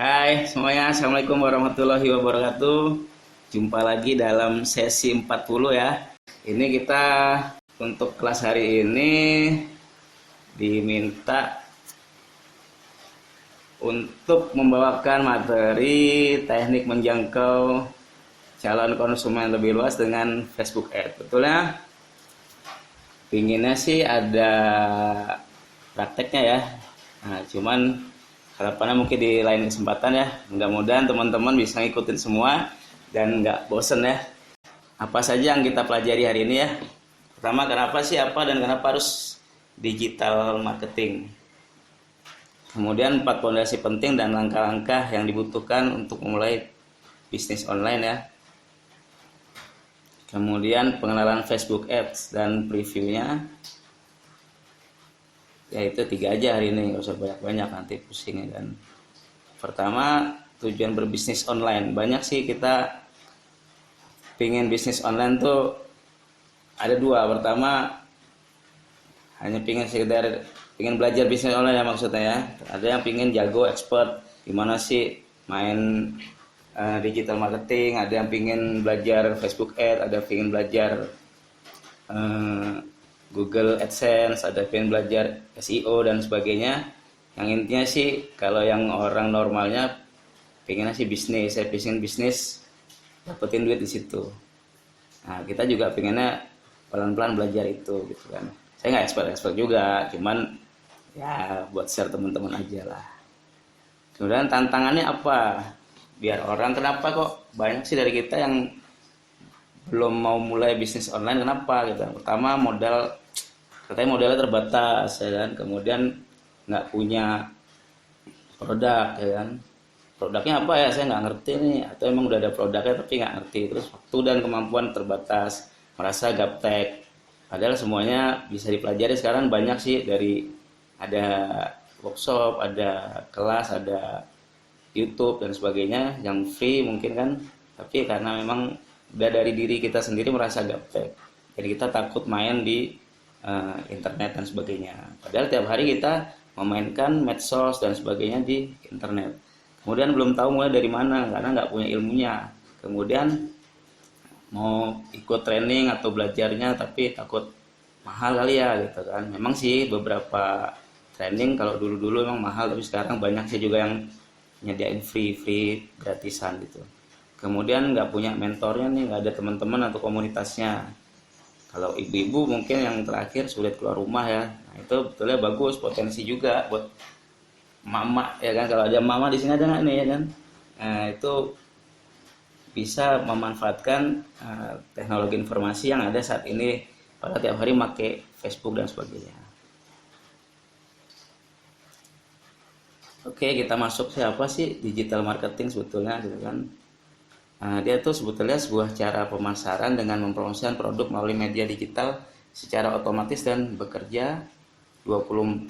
Hai semuanya, Assalamualaikum warahmatullahi wabarakatuh. Jumpa lagi dalam sesi 40 ya. Ini kita untuk kelas hari ini diminta untuk membawakan materi teknik menjangkau calon konsumen lebih luas dengan Facebook Ads. Betulnya pinginnya sih ada prakteknya ya. Nah, cuman harapannya mungkin di lain kesempatan ya. Mudah-mudahan teman-teman bisa ngikutin semua dan nggak bosen ya. Apa saja yang kita pelajari hari ini ya? Pertama, kenapa sih apa dan kenapa harus digital marketing? Kemudian 4 fondasi penting dan langkah-langkah yang dibutuhkan untuk memulai bisnis online ya. Kemudian pengenalan Facebook Ads dan previewnya. Ya itu 3 aja hari ini, nggak usah banyak-banyak nanti pusing ya kan. Pertama, tujuan berbisnis online. Banyak sih kita pingin bisnis online tuh ada 2. Pertama, hanya pingin belajar bisnis online ya maksudnya ya. Ada yang pingin jago expert gimana sih main digital marketing, ada yang pingin belajar Facebook Ads, ada yang pingin belajar Google AdSense, ada pengen belajar SEO dan sebagainya. Yang intinya sih kalau yang orang normalnya pengennya sih bisnis, saya pengen bisnis dapetin duit di situ. Nah kita juga pengennya pelan-pelan belajar itu gitu kan. Saya nggak expert juga, cuman ya buat share teman-teman aja lah. Kemudian tantangannya apa? Biar orang, kenapa kok banyak sih dari kita yang belum mau mulai bisnis online, kenapa gitu. Pertama, katanya modalnya terbatas ya kan, kemudian nggak punya produk ya kan, produknya apa ya saya nggak ngerti nih, atau emang udah ada produknya tapi nggak ngerti, terus waktu dan kemampuan terbatas, merasa gaptek, padahal semuanya bisa dipelajari sekarang banyak sih, dari ada workshop, ada kelas, ada YouTube dan sebagainya yang free mungkin kan, tapi karena memang udah dari diri kita sendiri merasa gaptek, jadi kita takut main di internet dan sebagainya. Padahal tiap hari kita memainkan medsos dan sebagainya di internet. Kemudian belum tahu mulai dari mana karena nggak punya ilmunya. Kemudian mau ikut training atau belajarnya tapi takut mahal kali ya gitu kan. Memang sih beberapa training kalau dulu-dulu memang mahal, tapi sekarang banyak sih juga yang nyediain free gratisan gitu. Kemudian nggak punya mentornya nih, nggak ada teman-teman atau komunitasnya. Kalau ibu-ibu mungkin yang terakhir sulit keluar rumah ya. Nah, itu betulnya bagus, potensi juga buat mama ya kan. Kalau ada mama di sini ada nggak nih ya kan? Nah, itu bisa memanfaatkan teknologi informasi yang ada saat ini pada tiap hari pakai Facebook dan sebagainya. Oke, kita masuk siapa sih digital marketing sebetulnya gitu kan. Nah, dia tuh sebetulnya sebuah cara pemasaran dengan mempromosikan produk melalui media digital secara otomatis dan bekerja 24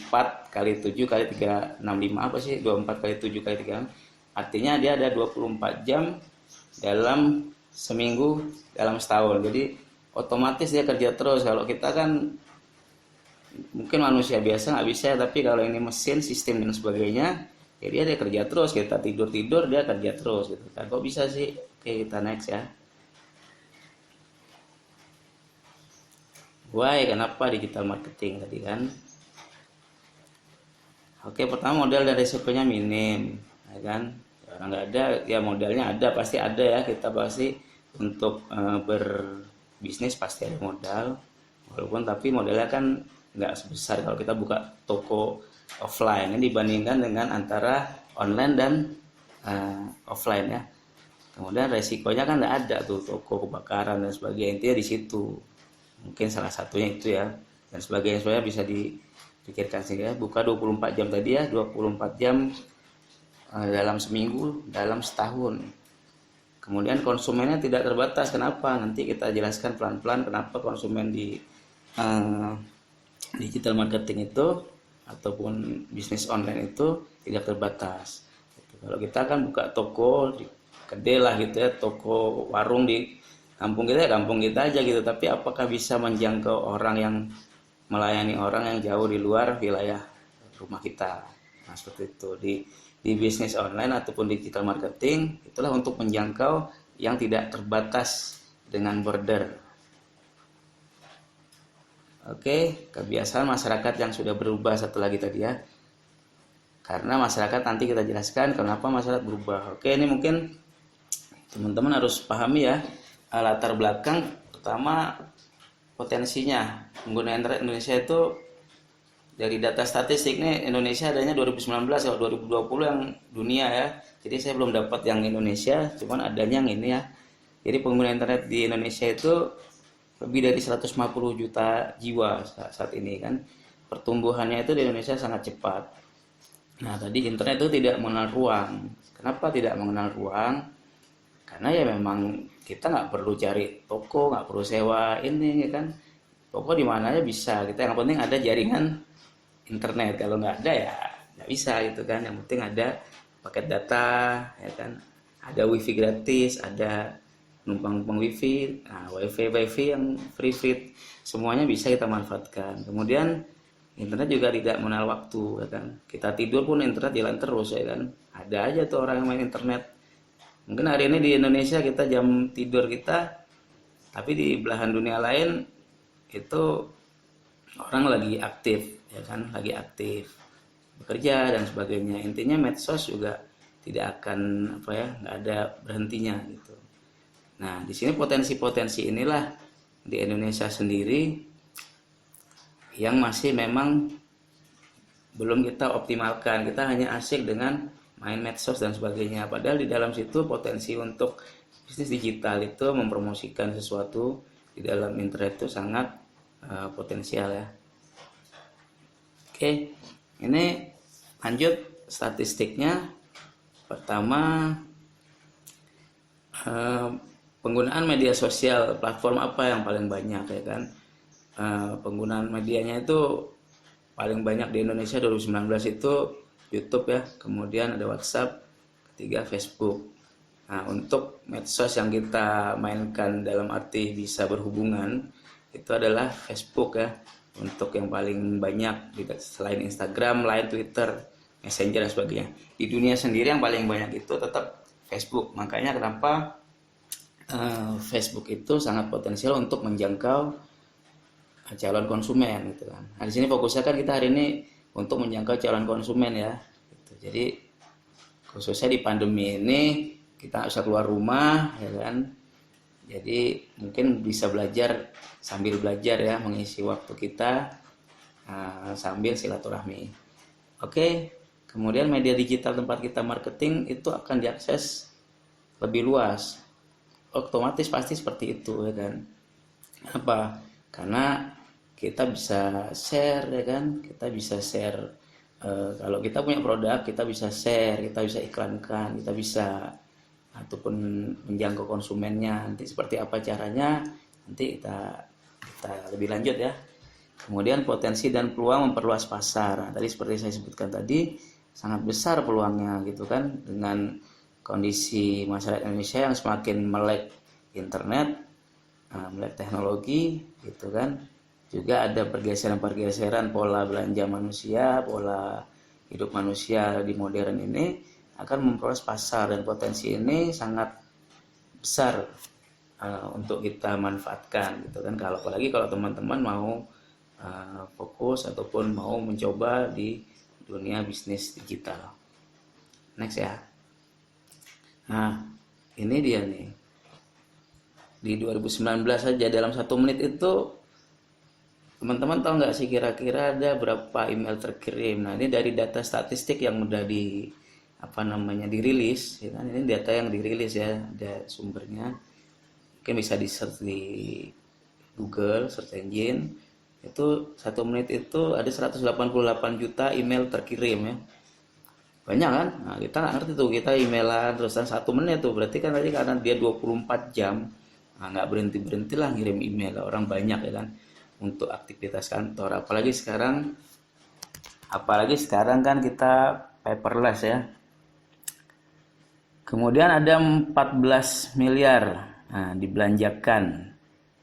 kali 7 kali 365, apa sih 24 kali 7 kali 3, artinya dia ada 24 jam dalam seminggu, dalam setahun. Jadi otomatis dia kerja terus. Kalau kita kan mungkin manusia biasa nggak bisa, tapi kalau ini mesin, sistem dan sebagainya, ya dia kerja terus. Kita tidur dia kerja terus gitu kan. Kok bisa sih? Oke, kita next ya. Why, kenapa digital marketing tadi kan? Oke, pertama modal dan resikonya minim, ya kan? Orang nggak ada, ya modalnya ada, pasti ada ya. Kita pasti untuk berbisnis pasti ada modal, walaupun tapi modalnya kan nggak sebesar kalau kita buka toko offline. Ini dibandingkan dengan antara online dan offline ya. Kemudian resikonya kan nggak ada tuh, toko kebakaran dan sebagainya, intinya di situ. Mungkin salah satunya itu ya, dan sebagainya bisa dipikirkan sih ya. Buka 24 jam tadi ya, 24 jam dalam seminggu, dalam setahun. Kemudian konsumennya tidak terbatas. Kenapa? Nanti kita jelaskan pelan-pelan kenapa konsumen di digital marketing itu ataupun bisnis online itu tidak terbatas. Kalau kita kan buka toko gede lah gitu ya, toko warung di kampung kita ya kampung kita aja gitu, tapi apakah bisa menjangkau orang yang melayani orang yang jauh di luar wilayah rumah kita? Nah seperti itu. di bisnis online ataupun digital marketing itulah untuk menjangkau yang tidak terbatas dengan border. Oke, kebiasaan masyarakat yang sudah berubah satu lagi tadi ya. Karena masyarakat nanti kita jelaskan kenapa masyarakat berubah. Oke, ini mungkin teman-teman harus pahami ya latar belakang pertama potensinya pengguna internet Indonesia itu. Dari data statistik nih Indonesia adanya 2019, kalau 2020 yang dunia ya. Jadi saya belum dapat yang Indonesia, cuman adanya yang ini ya. Jadi pengguna internet di Indonesia itu lebih dari 150 juta jiwa saat ini kan. Pertumbuhannya itu di Indonesia sangat cepat. Nah, tadi internet itu tidak mengenal ruang. Kenapa tidak mengenal ruang? Karena ya memang kita nggak perlu cari toko, nggak perlu sewa ini ya kan. Toko di mana aja bisa. Kita yang penting ada jaringan internet. Kalau nggak ada ya nggak bisa gitu kan. Yang penting ada paket data ya kan, ada wifi gratis, ada numpang wifi, nah wifi yang free semuanya bisa kita manfaatkan. Kemudian internet juga tidak mengenal waktu ya kan, kita tidur pun internet jalan terus ya kan. Ada aja tuh orang yang main internet. Mungkin hari ini di Indonesia kita jam tidur kita, tapi di belahan dunia lain itu orang lagi aktif ya kan, lagi aktif bekerja dan sebagainya. Intinya medsos juga tidak akan apa ya, nggak ada berhentinya gitu. Nah, di sini potensi-potensi inilah di Indonesia sendiri yang masih memang belum kita optimalkan. Kita hanya asik dengan main medsos dan sebagainya. Padahal di dalam situ potensi untuk bisnis digital itu mempromosikan sesuatu di dalam internet itu sangat potensial ya. Oke, ini lanjut statistiknya. Pertama, penggunaan media sosial, platform apa yang paling banyak ya kan. Penggunaan medianya itu paling banyak di Indonesia 2019 itu YouTube ya, kemudian ada WhatsApp, ketiga Facebook. Nah, untuk medsos yang kita mainkan dalam arti bisa berhubungan itu adalah Facebook ya, untuk yang paling banyak selain Instagram, Line, Twitter, Messenger dan sebagainya. Di dunia sendiri yang paling banyak itu tetap Facebook. Makanya kenapa Facebook itu sangat potensial untuk menjangkau calon konsumen gitu kan. Nah, di sini fokusnya kan kita hari ini untuk menjangkau calon konsumen ya. Gitu. Jadi khususnya di pandemi ini kita nggak usah keluar rumah ya kan. Jadi mungkin bisa belajar sambil belajar ya, mengisi waktu kita sambil silaturahmi. Oke, kemudian media digital tempat kita marketing itu akan diakses lebih luas. Otomatis pasti seperti itu ya kan. Apa? Karena kita bisa share ya kan, kita bisa share kalau kita punya produk kita bisa share, kita bisa iklankan, kita bisa ataupun menjangkau konsumennya. Nanti seperti apa caranya nanti kita lebih lanjut ya. Kemudian potensi dan peluang memperluas pasar. Nah, tadi seperti saya sebutkan tadi sangat besar peluangnya gitu kan, dengan kondisi masyarakat Indonesia yang semakin melek internet, melek teknologi gitu kan. Juga ada pergeseran pola belanja manusia, pola hidup manusia di modern ini akan memperluas pasar, dan potensi ini sangat besar untuk kita manfaatkan gitu kan. Kalau apalagi kalau teman-teman mau fokus ataupun mau mencoba di dunia bisnis digital. Next ya. Nah, ini dia nih. Di 2019 saja dalam 1 menit itu teman-teman tahu nggak sih kira-kira ada berapa email terkirim? Nah, ini dari data statistik yang udah dirilis ya kan. Ini data yang dirilis ya, ada sumbernya. Mungkin bisa di search di Google search engine. Itu 1 menit itu ada 188 juta email terkirim ya. Banyak kan? Nah, kita nggak ngerti tuh, kita emailan terusan 1 menit tuh, berarti kan tadi karena dia 24 jam, nah nggak berhenti lah ngirim email. Orang banyak ya kan untuk aktivitas kantor, apalagi sekarang kan kita paperless ya. Kemudian ada 14 miliar dibelanjakan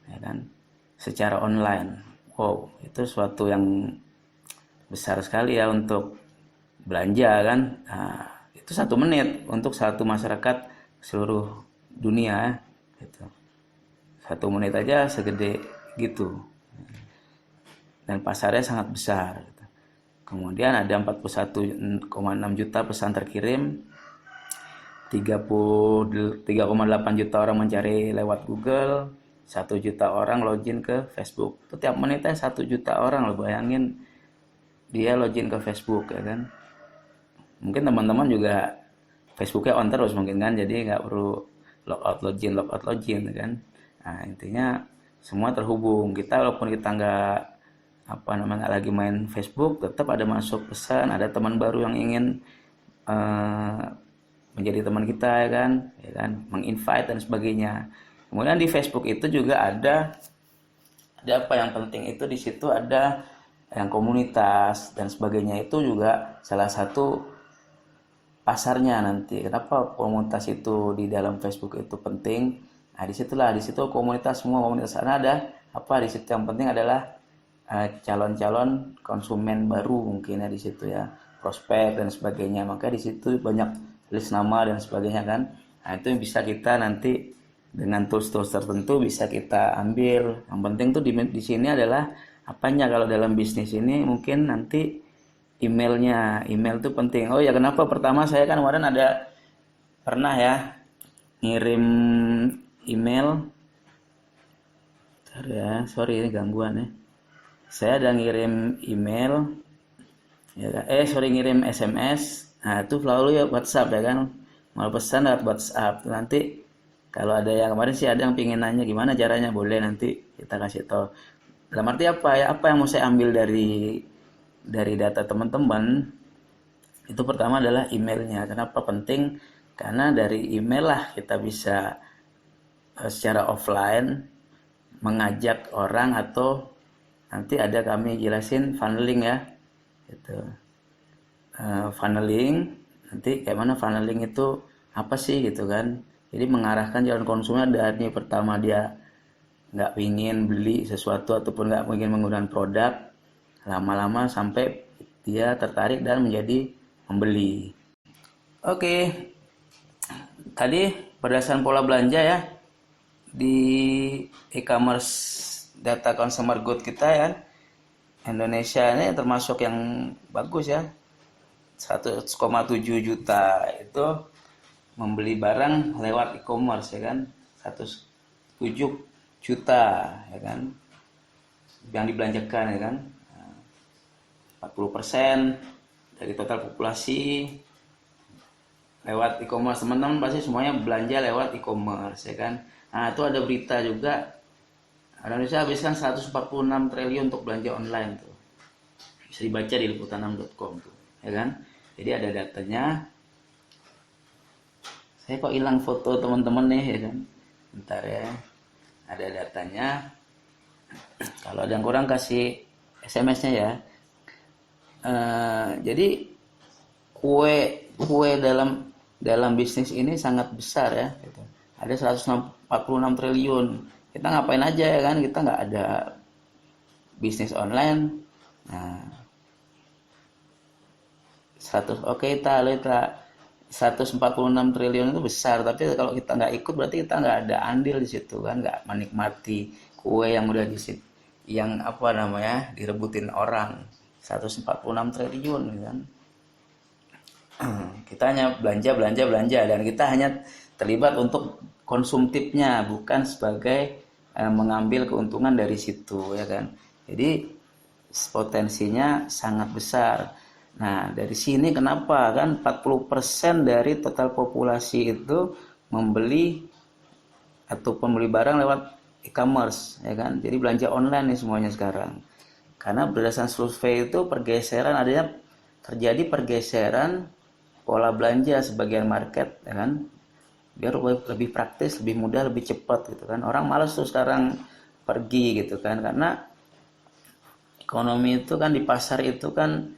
ya kan secara online. Wow, itu suatu yang besar sekali ya untuk belanja kan. Nah, Itu 1 menit untuk satu masyarakat seluruh dunia gitu. 1 menit aja segede gitu, dan pasarnya sangat besar gitu. Kemudian ada 41,6 juta pesan terkirim, 3,8 juta orang mencari lewat Google, 1 juta orang login ke Facebook. Itu tiap menitnya 1 juta orang, lo bayangin dia login ke Facebook ya kan. Mungkin teman-teman juga Facebooknya on terus mungkin kan, jadi nggak perlu logout login kan. Nah intinya semua terhubung. Kita walaupun kita nggak lagi main Facebook, tetap ada masuk pesan, ada teman baru yang ingin eh, menjadi teman kita ya kan, menginvite dan sebagainya. Kemudian di Facebook itu juga ada apa yang penting itu, di situ ada yang komunitas dan sebagainya, itu juga salah satu pasarnya nanti. Kenapa komunitas itu di dalam Facebook itu penting? Nah, di situ komunitas, semua komunitas sana ada apa di situ, yang penting adalah calon-calon konsumen baru mungkin ya di situ ya, prospek dan sebagainya. Maka di situ banyak list nama dan sebagainya kan. Nah, itu bisa kita nanti dengan tools-tools tertentu bisa kita ambil. Yang penting tuh di sini adalah apanya. Kalau dalam bisnis ini mungkin nanti email tuh penting. Oh ya, kenapa pertama saya kan kemarin ada pernah ya ngirim email. Bentar ya, sorry ini gangguan ya. Saya ada ngirim email ya kan? Ngirim SMS. Nah itu selalu ya WhatsApp ya kan, mau pesan lewat WhatsApp. Nanti kalau ada yang kemarin sih ada yang pingin nanya gimana caranya, boleh nanti kita kasih tahu. Dalam arti apa ya, apa yang mau saya ambil dari data teman-teman itu, pertama adalah emailnya. Kenapa penting? Karena dari email lah kita bisa secara offline mengajak orang, atau nanti ada kami jelasin funneling ya gitu. Funneling nanti kayak mana, funneling itu apa sih gitu kan. Jadi mengarahkan jalan konsumen dari pertama dia nggak ingin beli sesuatu ataupun nggak ingin menggunakan produk, lama-lama sampai dia tertarik dan menjadi membeli. Oke, tadi berdasarkan pola belanja ya di e-commerce data consumer good kita ya, Indonesia ini termasuk yang bagus ya. 100,7 juta itu membeli barang lewat e-commerce ya kan. 107 juta ya kan yang dibelanjakan ya kan. 40% dari total populasi lewat e-commerce. Teman-teman pasti semuanya belanja lewat e-commerce ya kan. Nah itu ada berita juga, Indonesia habiskan 146 triliun untuk belanja online tuh. Bisa dibaca di liputan6.com tuh ya kan. Jadi ada datanya. Saya kok hilang foto teman-teman nih ya kan, bentar ya, ada datanya. Kalau ada yang kurang kasih SMS-nya ya. Jadi kue dalam bisnis ini sangat besar ya gitu. Ada 146 triliun. Kita ngapain aja ya kan, kita nggak ada bisnis online. Nah 146 triliun itu besar, tapi kalau kita nggak ikut berarti kita nggak ada andil di situ kan, nggak menikmati kue yang udah yang direbutin orang. 146 triliun kan. Kita hanya belanja dan kita hanya terlibat untuk konsumtifnya, bukan sebagai mengambil keuntungan dari situ ya kan. Jadi potensinya sangat besar. Nah dari sini kenapa kan 40% dari total populasi itu membeli atau membeli barang lewat e-commerce ya kan. Jadi belanja online nih semuanya sekarang. Karena berdasarkan survei itu terjadi pergeseran pola belanja sebagian market ya kan, biar lebih praktis, lebih mudah, lebih cepat gitu kan. Orang malas tuh sekarang pergi gitu kan, karena ekonomi itu kan di pasar itu kan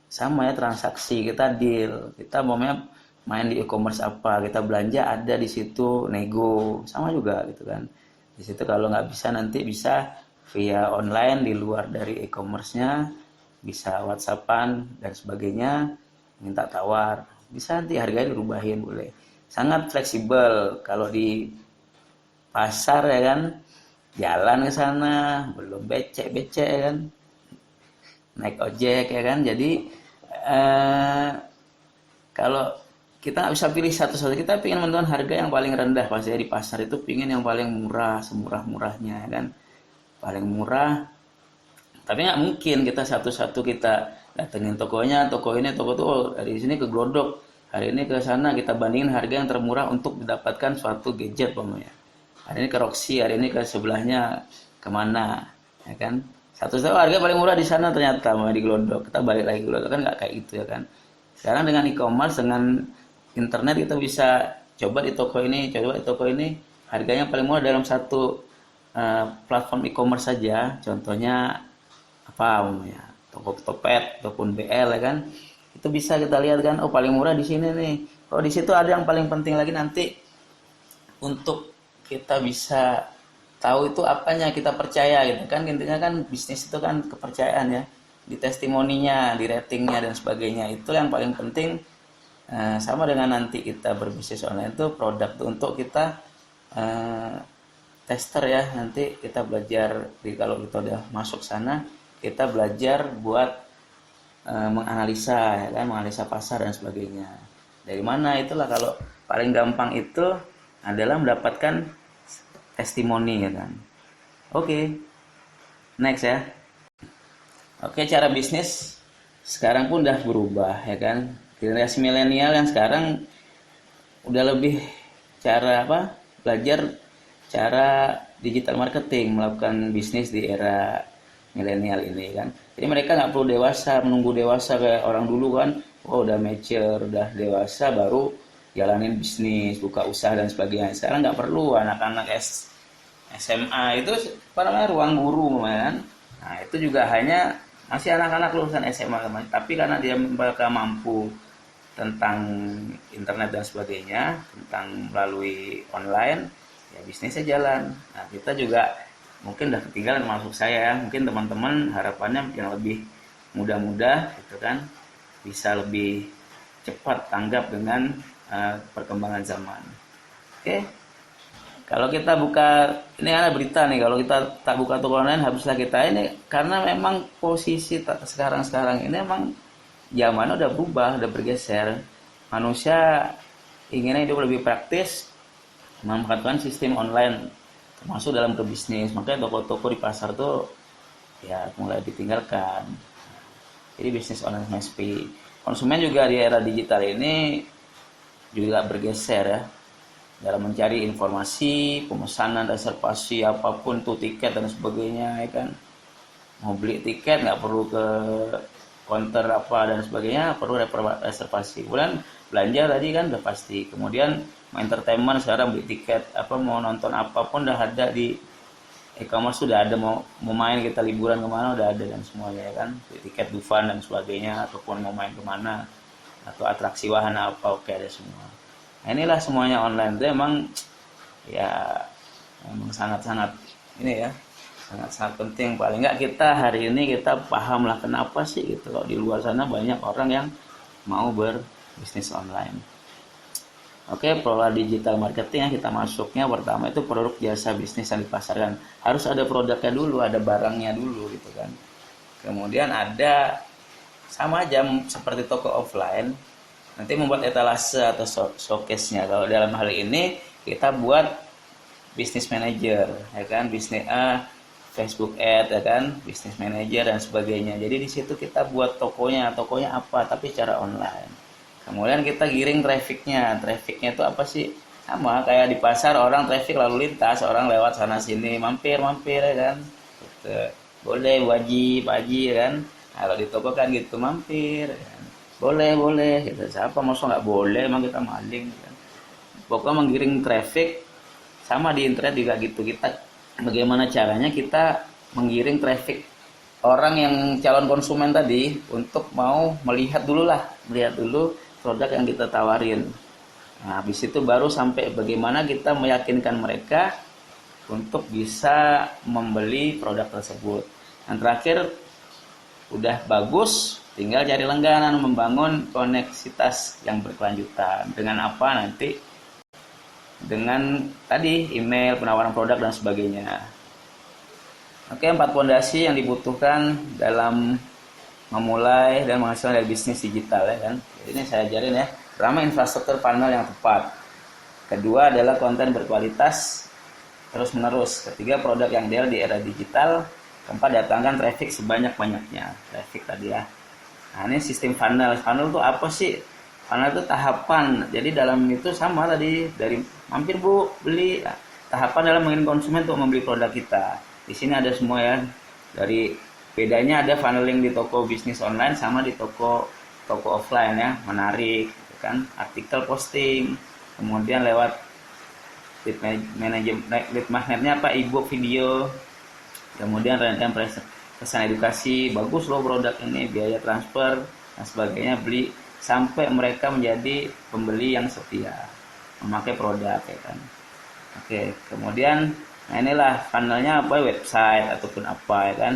sama ya, transaksi, kita deal, kita main di e-commerce apa, kita belanja ada di situ, nego sama juga gitu kan. Di situ kalau nggak bisa nanti bisa via online di luar dari e-commerce-nya, bisa WhatsAppan dan sebagainya, minta tawar. bisa nanti harganya dirubahin, boleh. Sangat fleksibel. Kalau di pasar ya kan, jalan ke sana belum becek-becek ya kan, naik ojek ya kan. Jadi eh, kalau kita nggak bisa pilih satu-satu, kita pengen menentukan harga yang paling rendah pasti di pasar itu, pengen yang paling murah, semurah-murahnya ya kan, paling murah. Tapi nggak mungkin kita satu-satu kita datengin tokonya, toko ini, toko tuh, oh, dari sini ke Glodok, hari ini ke sana, kita bandingin harga yang termurah untuk mendapatkan suatu gadget pokoknya. Hari ini ke Roxy, hari ini ke sebelahnya kemana, ya kan? Satu-satu harga paling murah di sana ternyata mau di Glodok, kita balik lagi ke Glodok, kan nggak kayak gitu ya kan? Sekarang dengan e-commerce, dengan internet, kita bisa coba di toko ini, coba di toko ini, harganya paling murah dalam satu platform e-commerce saja. Contohnya apa umumnya, Tokopedia ataupun BL ya kan, itu bisa kita lihat kan, oh paling murah di sini nih. Oh di situ ada yang paling penting lagi nanti untuk kita bisa tahu itu apanya kita percaya gitu kan. Intinya kan bisnis itu kan kepercayaan ya, di testimoninya, di ratingnya dan sebagainya, itu yang paling penting. Sama dengan nanti kita berbisnis online itu produk tuh untuk kita tester ya, nanti kita belajar kalau kita udah masuk sana, kita belajar buat menganalisa ya kan, menganalisa pasar dan sebagainya. Dari mana itulah, kalau paling gampang itu adalah mendapatkan testimoni ya kan. Oke, next ya. Oke, cara bisnis sekarang pun udah berubah ya kan. Generasi milenial yang sekarang udah lebih cara belajar cara digital marketing, melakukan bisnis di era milenial ini kan. Jadi mereka nggak perlu menunggu dewasa kayak orang dulu kan, oh udah mature, udah dewasa baru jalanin bisnis, buka usaha dan sebagainya. Sekarang nggak perlu, anak-anak SMA itu ruang guru kan. Nah itu juga hanya masih anak-anak lulusan SMA, tapi karena mereka mampu tentang internet dan sebagainya, tentang melalui online, ya bisnisnya jalan. Nah kita juga mungkin udah ketinggalan, masuk saya ya, mungkin teman-teman harapannya yang lebih mudah-mudah gitu kan, bisa lebih cepat tanggap dengan perkembangan zaman. Oke, kalau kita buka ini ada berita nih, kalau kita tak buka toko online habislah kita ini, karena memang posisi sekarang ini memang zaman udah berubah, udah bergeser. Manusia inginnya hidup lebih praktis, memanfaatkan sistem online termasuk dalam ke bisnis. Makanya toko-toko di pasar tuh ya mulai ditinggalkan. Jadi bisnis online sepi. Konsumen juga di era digital ini juga bergeser ya, dalam mencari informasi, pemesanan, reservasi apapun tuh, tiket dan sebagainya ya kan. Mau beli tiket nggak perlu ke counter apa dan sebagainya, perlu reservasi. Kemudian belanja tadi kan udah pasti. Kemudian entertainment, sekarang beli tiket mau nonton apapun udah ada di e-commerce, sudah ada. Mau main kita liburan kemana udah ada dan semuanya ya kan, beli tiket Dufan dan sebagainya, ataupun mau main kemana atau atraksi wahana apa, oke ada semua. Nah inilah semuanya online itu emang ya memang sangat-sangat ini ya, sangat-sangat penting. Paling nggak kita hari ini kita paham lah kenapa sih gitu, kalau di luar sana banyak orang yang mau berbisnis online. Oke, pola digital marketing yang kita masuknya pertama itu produk jasa bisnis yang dipasarkan. Harus ada produknya dulu, ada barangnya dulu gitu kan. Kemudian ada, sama aja seperti toko offline, nanti membuat etalase atau showcase-nya. Kalau dalam hal ini kita buat bisnis manager ya kan, bisnis Facebook ad ya kan, bisnis manager dan sebagainya. Jadi di situ kita buat tokonya apa tapi secara online. Kemudian kita giring trafficnya itu apa sih, sama kayak di pasar, orang traffic lalu lintas, orang lewat sana sini, mampir ya kan gitu. Boleh wajib ya kan. Nah, kalau di toko kan gitu, mampir ya kan? boleh gitu. Siapa mau nggak boleh, emang kita maling kan. Pokoknya menggiring traffic. Sama di internet juga gitu, kita bagaimana caranya kita menggiring traffic orang yang calon konsumen tadi untuk mau melihat dulu produk yang kita tawarin. Nah, habis itu baru sampai bagaimana kita meyakinkan mereka untuk bisa membeli produk tersebut. Dan terakhir udah bagus, tinggal cari langganan, membangun koneksitas yang berkelanjutan. Dengan apa nanti? Dengan tadi email, penawaran produk dan sebagainya. Oke, 4 fondasi yang dibutuhkan dalam memulai dan menghasilkan dari bisnis digital ya kan. Jadi ini saya ajarin ya. Pertama, infrastruktur funnel yang tepat. Kedua adalah konten berkualitas terus menerus. Ketiga, produk yang ideal di era digital. Keempat, datangkan traffic sebanyak-banyaknya. Traffic tadi ya. Nah, ini sistem funnel. Funnel itu apa sih? Funnel itu tahapan. Jadi dalam itu sama tadi, dari mampir Bu, beli. Nah, tahapan dalam mengirim konsumen untuk membeli produk kita. Di sini ada semua ya. Dari bedanya ada funneling di toko bisnis online sama di toko offline ya. Menarik gitu kan. Artikel posting. Kemudian lewat lead magnetnya apa? E-book, video. Kemudian rangkaian pesan edukasi, bagus loh produk ini, biaya transfer dan sebagainya, beli sampai mereka menjadi pembeli yang setia memakai produk ya kan. Oke, kemudian nah inilah funnelnya apa, website ataupun apa ya kan,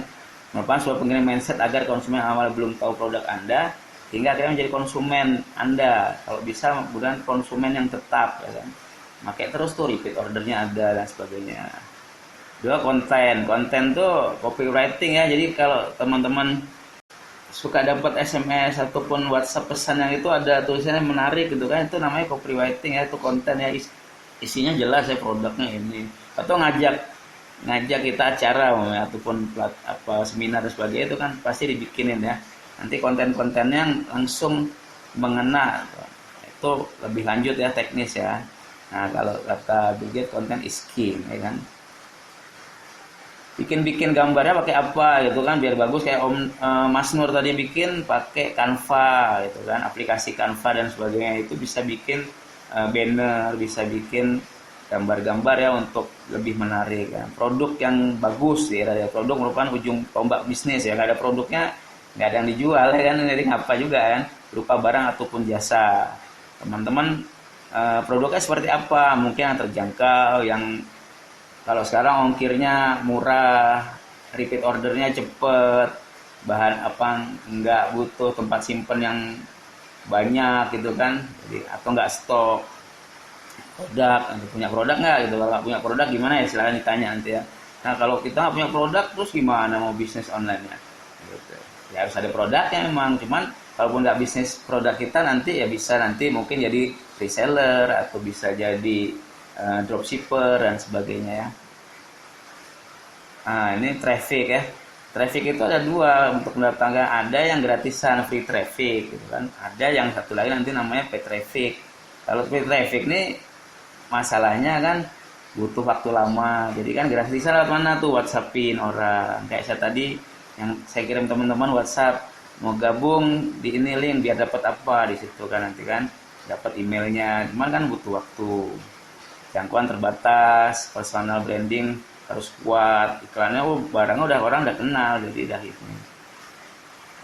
merupakan sebuah pengirim mindset agar konsumen awal belum tahu produk Anda hingga akhirnya menjadi konsumen Anda. Kalau bisa kemudian konsumen yang tetap ya kan, pakai terus tuh, repeat ordernya ada dan sebagainya. Dua, konten tuh copywriting ya. Jadi kalau teman-teman suka dapat SMS ataupun WhatsApp pesan yang itu ada tulisannya menarik gitu kan, itu namanya copywriting ya. Itu konten ya, isinya jelas ya, produknya ini. Atau ngajak kita acara ataupun seminar dan sebagainya, itu kan pasti dibikinin ya. Nanti konten-kontennya langsung mengena, itu lebih lanjut ya, teknis ya. Nah, kalau kata Bill Gates, konten is king ya kan. Bikin gambarnya pakai apa gitu kan biar bagus, kayak Mas Nur tadi bikin pakai Canva gitu kan, aplikasi Canva dan sebagainya. Itu bisa bikin banner, bisa bikin gambar-gambar ya untuk lebih menarik kan. Produk yang bagus ya, produk merupakan ujung tombak bisnis ya. Nggak ada produknya, nggak ada yang dijual ya kan, jadi apa juga kan, berupa barang ataupun jasa. Teman-teman, produknya seperti apa, mungkin yang terjangkau, yang kalau sekarang ongkirnya murah, repeat ordernya cepet, bahan apa nggak butuh tempat simpen yang banyak gitu kan, jadi atau nggak stok produk, punya produk nggak gitu. Kalau nggak punya produk gimana ya, silahkan ditanya nanti ya. Nah, kalau kita nggak punya produk terus gimana mau bisnis online ya gitu. Ya harus ada produknya memang, cuman kalaupun nggak bisnis produk kita, nanti ya bisa nanti mungkin jadi reseller atau bisa jadi dropshipper dan sebagainya ya. Nah, ini traffic ya. Traffic itu ada dua untuk mendatangkan, ada yang gratisan free traffic gitu kan, ada yang satu lagi nanti namanya paid traffic. Kalau paid traffic ini masalahnya kan butuh waktu lama, jadi kan gratisan lewat mana tuh, WhatsAppin orang kayak saya tadi yang saya kirim teman-teman WhatsApp, mau gabung di ini link biar dapat apa di situ kan, nanti kan dapat emailnya, cuman kan butuh waktu, jangkauan terbatas, personal branding harus kuat, iklannya barangnya orang udah kenal, jadi udah itu.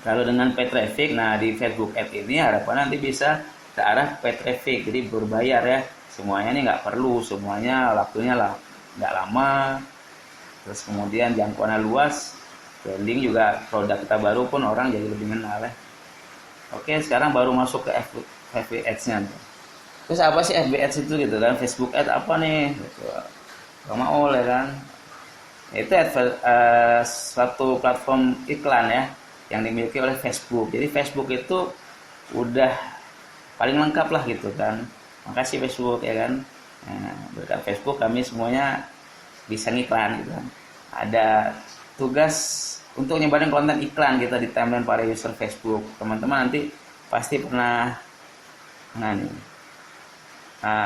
Kalau dengan paid traffic, nah di Facebook Ads ini harapan nanti bisa ke arah paid traffic, jadi berbayar ya. Semuanya ini nggak perlu, semuanya waktunya lah nggak lama, terus kemudian jangkauannya luas, branding juga produk kita baru pun orang jadi lebih kenal ya. Oke, sekarang baru masuk ke FB Ads-nya. Terus apa sih FB Ads itu gitu kan? Facebook Ads apa nih? Gitu. Mau ya kan? Itu suatu platform iklan ya yang dimiliki oleh Facebook. Jadi Facebook itu udah paling lengkap lah gitu kan. Makasih Facebook ya kan. Nah, berkat Facebook kami semuanya bisa ngiklan gitu kan. Ada tugas untuk nyebarin konten iklan kita di timeline para user Facebook. Teman-teman nanti pasti pernah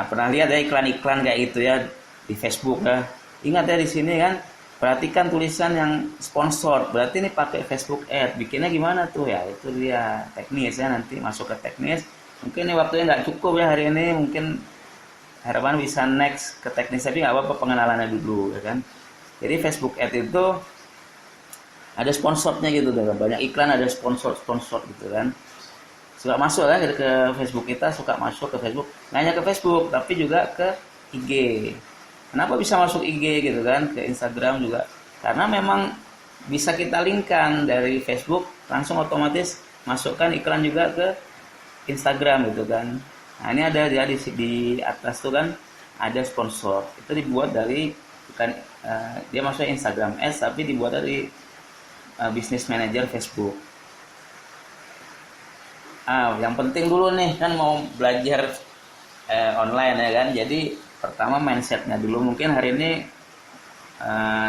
pernah lihat ya iklan-iklan kayak gitu ya di Facebook ya. Ingat ya di sini kan, perhatikan tulisan yang sponsor, berarti ini pakai Facebook Ad. Bikinnya gimana tuh ya, itu dia teknis ya, nanti masuk ke teknis. Mungkin ini waktunya nggak cukup ya hari ini, mungkin harapan bisa next ke teknis, tapi nggak apa-apa, pengenalannya dulu ya kan. Jadi Facebook Ad itu ada sponsornya gitu, banyak iklan ada sponsor gitu kan. Suka masuk kan ke Facebook kita, suka masuk ke Facebook, nanya ke Facebook, tapi juga ke IG. Kenapa bisa masuk IG gitu kan, ke Instagram juga? Karena memang bisa kita linkkan dari Facebook, langsung otomatis masukkan iklan juga ke Instagram gitu kan. Nah ini ada ya di atas tuh kan ada sponsor, itu dibuat dari bukan dia masuknya Instagram Ads tapi dibuat dari Business Manager Facebook. Yang penting dulu nih kan mau belajar online ya kan. Jadi pertama mindsetnya dulu, mungkin hari ini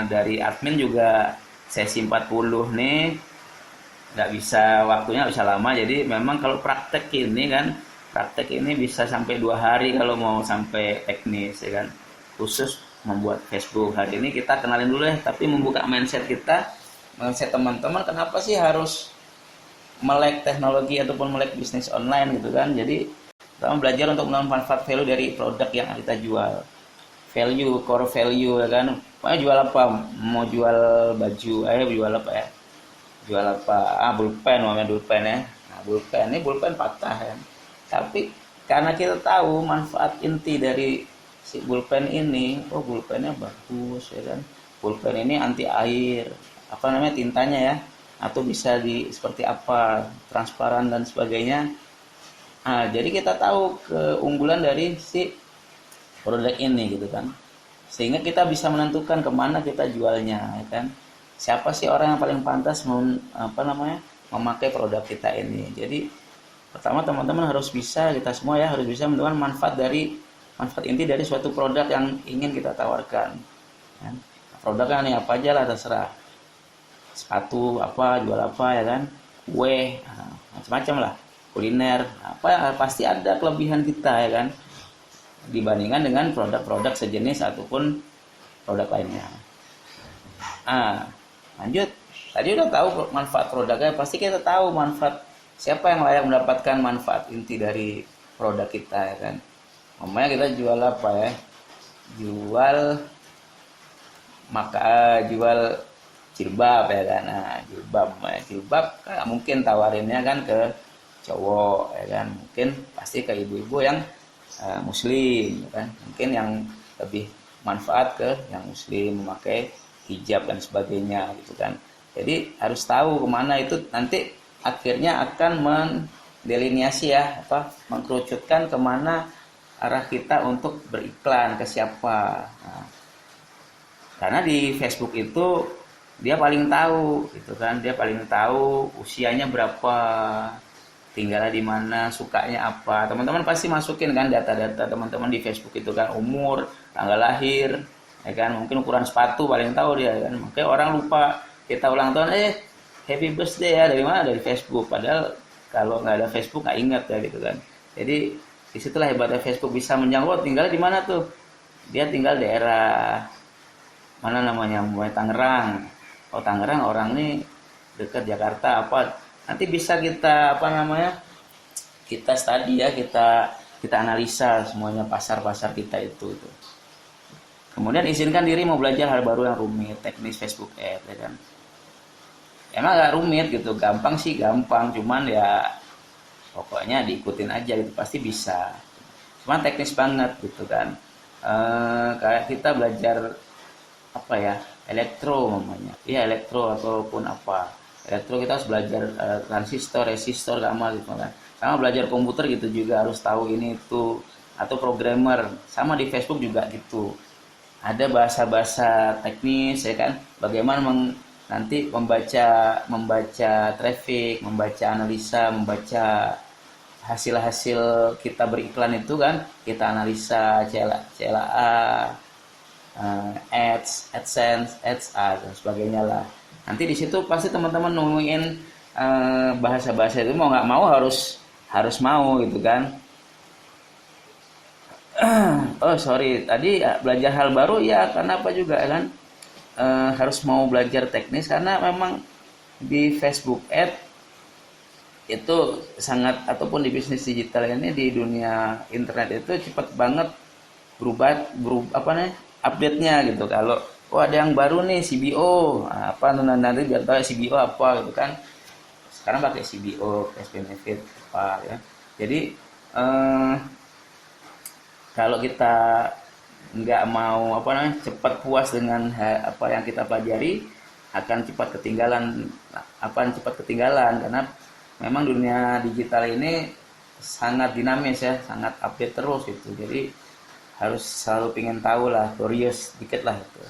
dari admin juga sesi 40 nih nggak bisa, waktunya bisa lama. Jadi memang kalau praktek ini bisa sampai 2 hari kalau mau sampai teknis ya kan, khusus membuat Facebook. Hari ini kita kenalin dulu ya, tapi membuka mindset kita, mindset teman-teman kenapa sih harus melek teknologi ataupun melek bisnis online gitu kan. Jadi kita belajar untuk memanfaatkan value dari produk yang kita jual, value, core value ya kan. Mau jual apa, mau jual baju, jual apa ya, jual apa, bulpen, namanya bulpen ya. Nah, bulpen ini bulpen patah ya, tapi karena kita tahu manfaat inti dari si bulpen ini, bulpennya bagus ya kan, bulpen ini anti air, apa namanya, tintanya ya, atau bisa di seperti apa, transparan dan sebagainya. Jadi kita tahu keunggulan dari si produk ini gitu kan, sehingga kita bisa menentukan kemana kita jualnya ya kan. Siapa sih orang yang paling pantas memakai produk kita ini. Jadi pertama teman-teman harus bisa, kita semua ya harus bisa menentukan manfaat inti dari suatu produk yang ingin kita tawarkan ya. Produknya nih apa aja lah, terserah, sepatu apa, jual apa ya kan, kue, macam-macam lah, kuliner apa, pasti ada kelebihan kita ya kan, dibandingkan dengan produk-produk sejenis ataupun produk lainnya. Lanjut, tadi udah tahu manfaat produknya, pasti kita tahu manfaat, siapa yang layak mendapatkan manfaat inti dari produk kita ya kan. Namanya kita jual apa ya, jual jilbab ya kan. Jilbab kan mungkin tawarinnya kan ke cowok ya kan, mungkin pasti ke ibu-ibu yang muslim kan, mungkin yang lebih manfaat ke yang muslim memakai hijab dan sebagainya gitu kan. Jadi harus tahu kemana, itu nanti akhirnya akan mendelineasi ya, mengkerucutkan kemana arah kita untuk beriklan, ke siapa. Karena di Facebook itu dia paling tahu gitu kan, dia paling tahu usianya berapa, tinggalnya di mana, sukanya apa. Teman-teman pasti masukin kan data-data teman-teman di Facebook itu kan, umur, tanggal lahir ya kan, mungkin ukuran sepatu paling tahu dia kan. Makanya orang lupa kita ulang tahun, happy birthday ya, dari mana, dari Facebook. Padahal kalau nggak ada Facebook nggak ingat ya gitu kan. Jadi disitulah hebatnya Facebook, bisa menjangkau tinggal di mana tuh, dia tinggal daerah mana namanya, mulai Tangerang. Tangerang orang nih dekat Jakarta apa, nanti bisa kita kita study ya, kita analisa semuanya pasar-pasar kita itu. Kemudian izinkan diri mau belajar hal baru yang rumit, teknis Facebook Ads ya kan. Emang gak rumit gitu, gampang sih gampang, cuman ya pokoknya diikutin aja gitu, pasti bisa. Cuman teknis banget gitu kan. Kayak kita belajar apa ya, elektro namanya, ya elektro ataupun apa, elektro kita harus belajar transistor, resistor, gamma gitu kan. Sama belajar komputer gitu juga harus tahu ini itu, atau programmer, sama di Facebook juga gitu. Ada bahasa-bahasa teknis ya kan, bagaimana nanti membaca traffic, membaca analisa, membaca hasil-hasil kita beriklan itu kan, kita analisa CLA, ads, AdSense, dan sebagainya lah. Nanti di situ pasti teman-teman nemuin bahasa-bahasa itu, mau nggak mau harus mau gitu kan. Tadi belajar hal baru ya, karena apa juga kan, harus mau belajar teknis, karena memang di Facebook Ad itu sangat, ataupun di bisnis digital ini, di dunia internet itu cepat banget berubah update-nya gitu. Kalau ada yang baru nih CBO, nanti biar tahu CBO apa gitu kan. Sekarang pakai CBO, cash benefit apa ya. Jadi kalau kita nggak mau cepat puas dengan apa yang kita pelajari, akan cepat ketinggalan karena memang dunia digital ini sangat dinamis ya, sangat update terus gitu. Jadi harus selalu pengen tahu lah, curious dikit lah itu.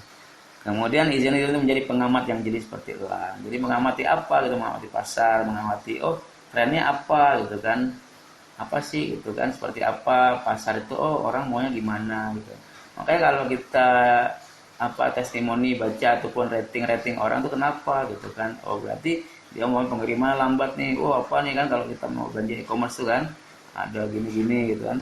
Kemudian izin itu menjadi pengamat yang jadi seperti itu lah. Jadi mengamati apa gitu, mengamati pasar, mengamati oh trennya apa gitu kan, apa sih gitu kan, seperti apa pasar itu, oh orang maunya gimana gitu. Makanya kalau kita apa testimoni baca ataupun rating orang tuh kenapa gitu kan, oh berarti dia mau pengiriman lambat nih, oh apa nih kan, kalau kita mau belanja e-commerce tuh kan ada gini-gini gitu kan,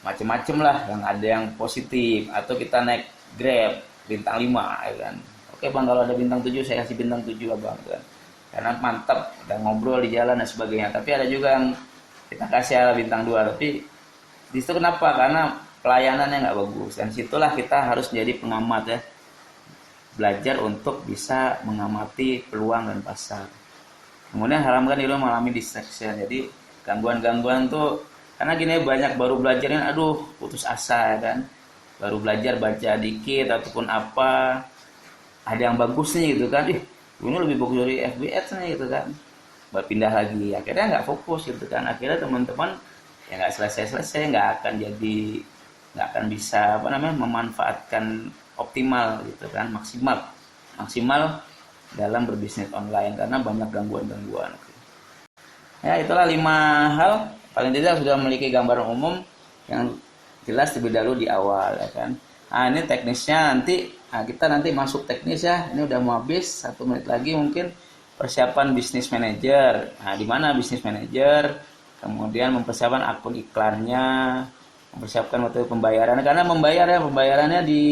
macem-macem lah, yang ada yang positif. Atau kita naik Grab bintang 5 ya kan, oke bang kalau ada bintang 7 saya kasih bintang 7 lah bang kan, karena mantap udah ngobrol di jalan dan sebagainya. Tapi ada juga yang kita kasih ala bintang 2, tapi disitu kenapa, karena pelayanannya nggak bagus. Dan situlah kita harus jadi pengamat ya, belajar untuk bisa mengamati peluang dan pasar. Kemudian haramkan diri mengalami distraction. Jadi gangguan-gangguan tuh karena gini, banyak baru belajarnya aduh putus asa ya kan, baru belajar baca dikit ataupun apa, ada yang bagus nih gitu kan, ini lebih bagus dari FB Ads nih gitu kan, berpindah lagi, akhirnya nggak fokus gitu kan. Akhirnya teman-teman ya nggak selesai, nggak akan bisa apa namanya memanfaatkan optimal gitu kan, maksimal dalam berbisnis online karena banyak gangguan-gangguan. Ya itulah 5 hal, paling tidak sudah memiliki gambaran umum yang jelas terlebih dahulu di awal ya kan. Nah ini teknisnya nanti, kita nanti masuk teknis ya, ini udah mau habis 1 menit lagi mungkin. Persiapan bisnis manager. Nah di mana bisnis manager, kemudian mempersiapkan akun iklannya, mempersiapkan metode pembayaran, karena pembayarannya di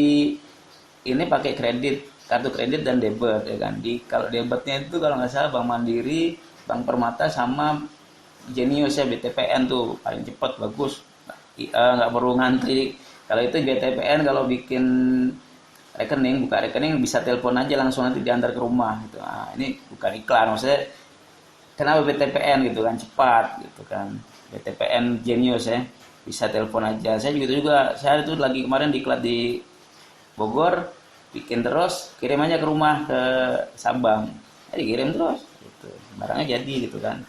ini pakai kartu kredit dan debit ya kan. Kalau debitnya itu kalau nggak salah Bank Mandiri, Bank Permata sama Jenius ya, BTPN tuh paling cepat, bagus, nggak perlu ngantri. Kalau itu BTPN kalau bikin rekening, buka rekening bisa telepon aja langsung, nanti diantar ke rumah gitu. Nah, ini bukan iklan, maksudnya kenapa BTPN gitu kan, cepat gitu kan, BTPN Jenius ya, bisa telepon aja. Saya juga saya itu lagi kemarin diklat di Bogor, bikin terus kirim aja ke rumah ke Sabang, dikirim terus gitu, barangnya jadi gitu kan.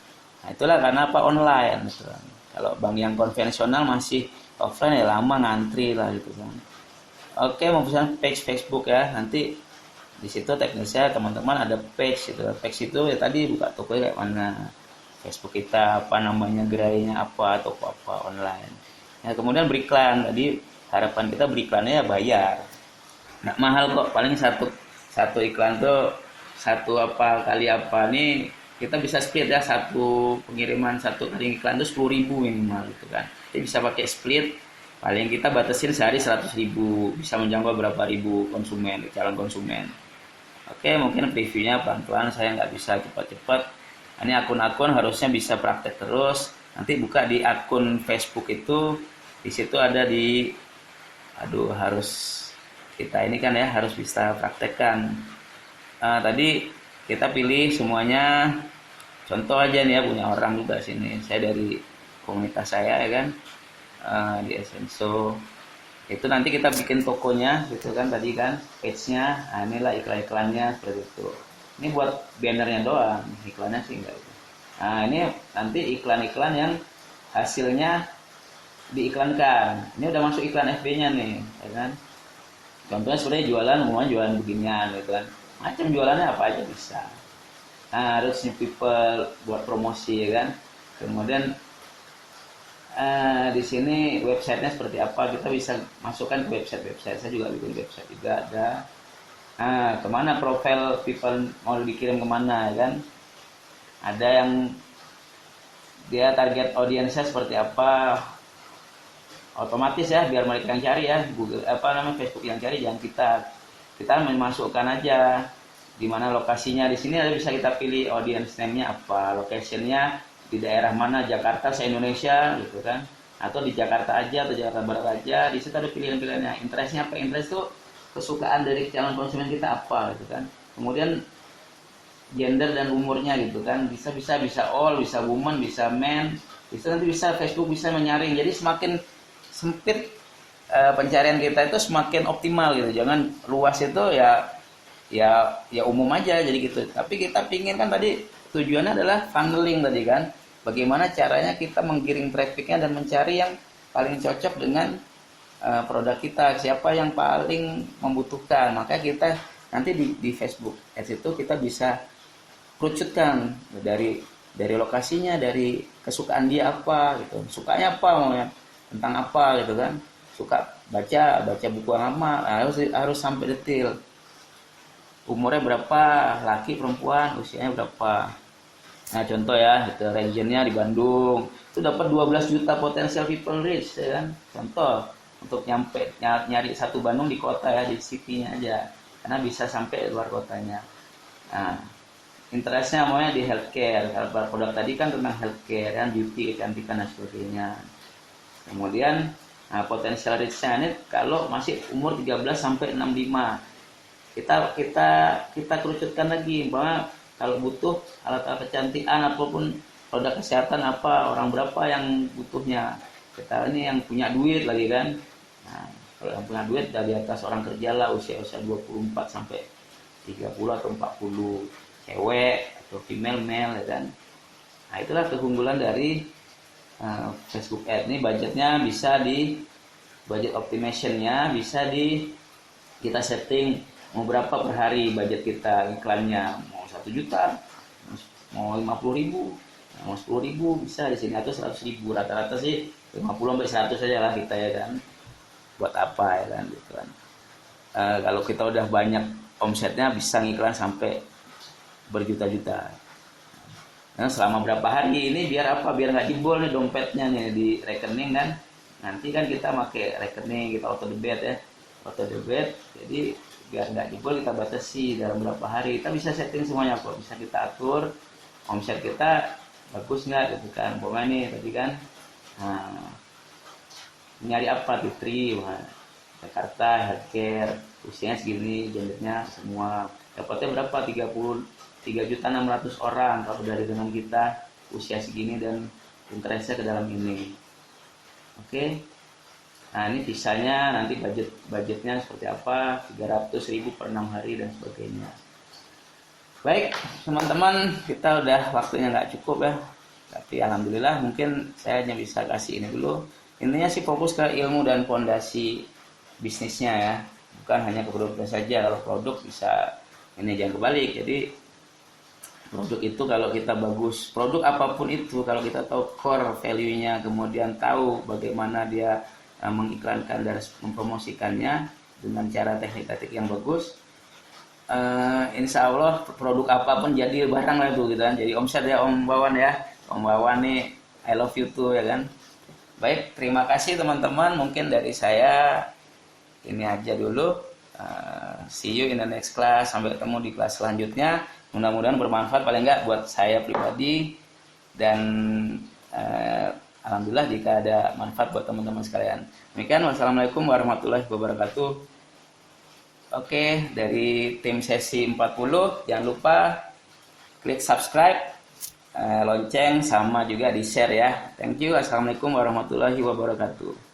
Nah itulah karena apa, online gitu kan. Kalau bank yang konvensional masih offline ya lama ngantri lah gitu kan. Oke, mau pesan page Facebook ya, nanti di situ teknisnya teman-teman ada page gitu. Page itu ya tadi buka toko kayak mana, Facebook kita apa namanya, gerainya apa, toko apa online. Ya kemudian beriklan, tadi harapan kita beriklannya ya bayar, nggak mahal kok, paling satu iklan tuh satu apa kali apa nih, kita bisa split ya, satu pengiriman satu kali iklan tuh 10.000 minimal gitu kan. Jadi bisa pakai split, paling kita batasin sehari 100.000, bisa menjangkau berapa ribu konsumen, calon konsumen. Oke, mungkin previewnya pelan-pelan, saya nggak bisa cepat-cepat. Ini akun-akun harusnya bisa praktek terus. Nanti buka di akun Facebook itu, di situ ada harus kita ini kan ya, harus bisa praktekkan. Tadi kita pilih semuanya, contoh aja nih ya, punya orang juga sini, saya dari komunitas saya ya kan, di Esenso itu nanti kita bikin tokonya gitu kan, tadi kan page-nya. Nah inilah iklan-iklannya seperti itu. Ini buat bannernya doang, iklannya sih enggak. Nah ini nanti iklan-iklan yang hasilnya diiklankan. Ini udah masuk iklan FB-nya nih ya kan. Contohnya sebenarnya jualan, umumnya jualan beginian gitu kan, macam jualannya apa aja bisa. Nah harus people buat promosi ya kan. Kemudian di sini websitenya seperti apa, kita bisa masukkan ke website. Saya juga bikin website juga ada. Nah kemana profile people mau dikirim kemana ya kan, ada yang dia target audiensnya seperti apa, otomatis ya biar mereka yang cari ya, Google Facebook yang cari, jangan kita memasukkan aja di mana lokasinya. Di sini ada bisa kita pilih audience name-nya apa, location-nya di daerah mana, Jakarta se-Indonesia gitu kan, atau di Jakarta aja atau Jakarta Barat aja. Di situ ada pilihan-pilihannya, interestnya apa, interest itu kesukaan dari calon konsumen kita apa gitu kan. Kemudian gender dan umurnya gitu kan, bisa all, bisa woman, bisa men, bisa nanti bisa Facebook bisa menyaring. Jadi semakin sempit pencarian kita itu semakin optimal gitu. Jangan luas itu ya umum aja jadi gitu. Tapi kita pingin kan, tadi tujuannya adalah funneling tadi kan, bagaimana caranya kita menggiring trafficnya dan mencari yang paling cocok dengan produk kita, siapa yang paling membutuhkan. Maka kita nanti di Facebook Ads itu kita bisa kerucutkan dari lokasinya, dari kesukaan dia apa gitu, sukanya apa, maunya tentang apa gitu kan, suka baca buku lama, harus sampai detail, umurnya berapa, laki perempuan, usianya berapa. Nah contoh ya, gitu, regionnya di Bandung itu dapat 12 juta potensial people reach ya kan, contoh untuk nyari satu Bandung di kota ya, di city-nya aja, karena bisa sampai luar kotanya. Nah, interestnya maunya di healthcare, kalau produk tadi kan tentang healthcare kan, beauty, kecantikan dan sebagainya. Kemudian potensial reach-nya ini kalau masih umur 13 sampai 65, kita kerucutkan lagi bahwa kalau butuh alat-alat kecantikan apapun produk kesehatan apa, orang berapa yang butuhnya, kita ini yang punya duit lagi kan. Nah, kalau yang punya duit dari atas orang kerja lah, usia 24 sampai 30 atau 40, cewek atau female male ya kan. Nah itulah keunggulan dari Facebook Ads ini. Budgetnya bisa budget optimizationnya bisa kita setting mau berapa per hari budget kita iklannya, mau 1 juta, mau 50.000, mau 10.000 bisa di sini, atau 100.000. Rata-rata sih 50 sampai 100 saja lah kita ya kan. Buat apa ya kan gitu kan. Kalau kita udah banyak omsetnya bisa ngiklan sampai berjuta-juta. Nah, selama berapa hari ini biar apa? Biar nggak jebol nih dompetnya nih di rekening kan. Nanti kan kita pakai rekening, kita auto debit ya, auto debit. Jadi biar nggak jebol kita batasi dalam berapa hari. Kita bisa setting semuanya kok, bisa kita atur omset kita bagus nggak gitu kan. Pokoknya nih tadi kan, nyari apa Fitri, Jakarta, healthcare, usianya segini, gendernya semua, dapatnya berapa, 3.600.000 orang kalau dari dengan kita, usia segini dan interestnya ke dalam ini. Oke. Nah ini sisanya nanti budgetnya seperti apa, 300.000 per 6 hari dan sebagainya. Baik teman-teman, kita udah waktunya nggak cukup ya, tapi alhamdulillah mungkin saya hanya bisa kasih ini dulu. Intinya sih fokus ke ilmu dan fondasi bisnisnya ya, bukan hanya ke produknya saja. Kalau produk bisa ini, jangan kebalik. Jadi produk itu kalau kita bagus, produk apapun itu kalau kita tahu core value-nya, kemudian tahu bagaimana dia mengiklankan dan mempromosikannya dengan cara teknik-teknik yang bagus, insya Allah produk apapun jadi barang lah itu gitu kan. Jadi omset ya Om Wawan ya, Om Wawan nih I love you too ya kan. Baik, terima kasih teman-teman, mungkin dari saya ini aja dulu. See you in the next class, sampai ketemu di kelas selanjutnya. Mudah-mudahan bermanfaat paling enggak buat saya pribadi, dan alhamdulillah jika ada manfaat buat teman-teman sekalian. Demikian, wassalamualaikum warahmatullahi wabarakatuh. Oke, dari tim sesi 40 jangan lupa klik subscribe, lonceng, sama juga di share ya. Thank you. Assalamualaikum warahmatullahi wabarakatuh.